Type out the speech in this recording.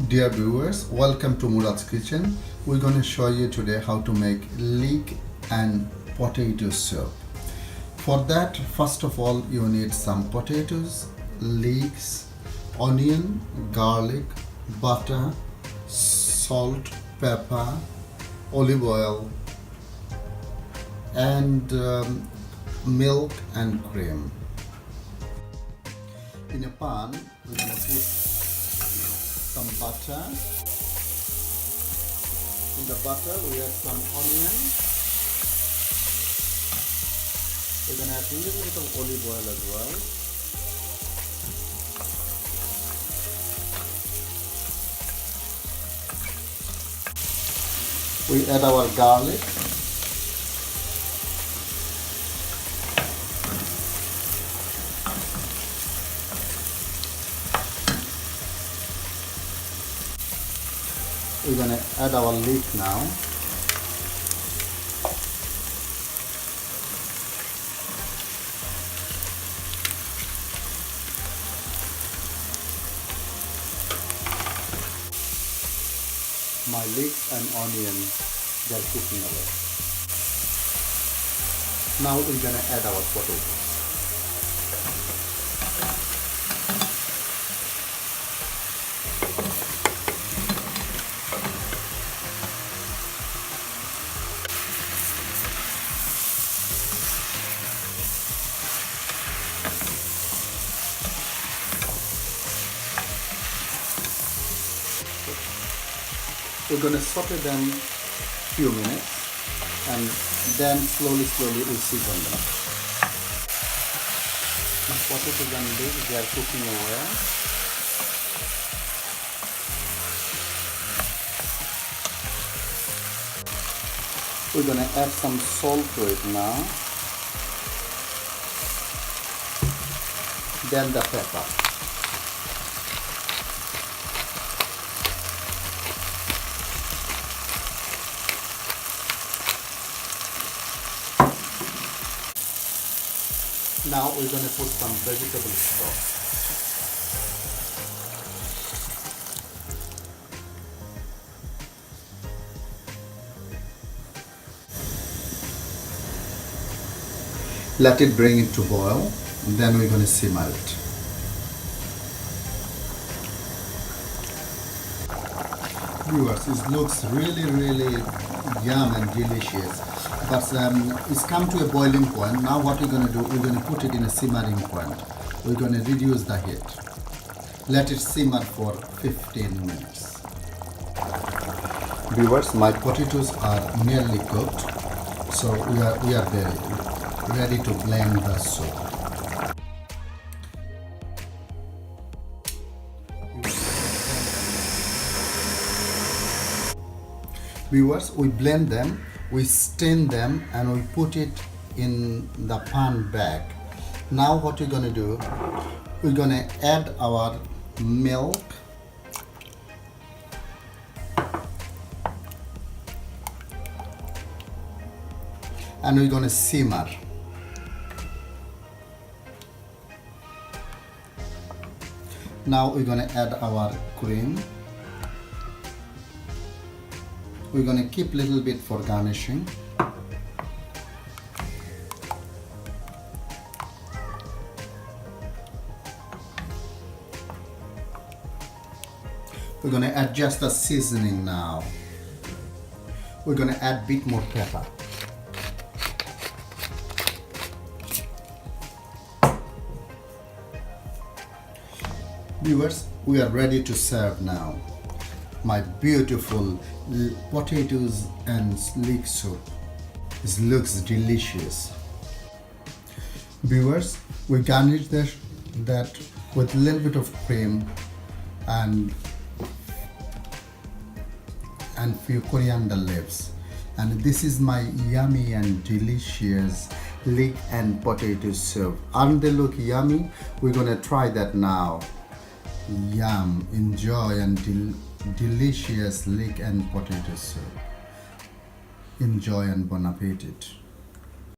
Dear viewers, welcome to Murad's Kitchen. We're going to show you today how to make leek and potato soup. For that, first of all, you need some potatoes, leeks, onion, garlic, butter, salt, pepper, olive oil, and milk and cream. In a pan, we're going to put some butter. In the butter, we add some onion. We're going to add a little bit of olive oil as well. We add our garlic. We're going to add our leek now. My leeks and onion, they're cooking away. Now we're going to add our potatoes. We're going to saute them few minutes and then slowly we season them. My potatoes and leeks, they are cooking away. We're going to add some salt to it now. Then the pepper. Now we're going to put some vegetable stock. Let it bring it to boil, then we're going to simmer it. Viewers, it looks really yum and delicious. But it's come to a boiling point. Now what we're going to do, we're going to put it in a simmering point. We're going to reduce the heat. Let it simmer for 15 minutes. Viewers, my potatoes are nearly cooked, so we are ready to blend the soup. Viewers, we blend them, we stain them, and we put it in the pan bag. Now what we're going to do, we're going to add our milk, and we're going to simmer. Now we're going to add our cream. We're going to keep a little bit for garnishing. We're going to add just the seasoning now. We're going to add a bit more pepper. Viewers, we are ready to serve now. My beautiful potatoes and leek soup. It looks delicious. Viewers, we garnish that with a little bit of cream and few coriander leaves. And this is my yummy and delicious leek and potato soup. Aren't they look yummy? We're gonna try that now. Yum, enjoy and delicious leek and potato soup. Enjoy and bon appetit.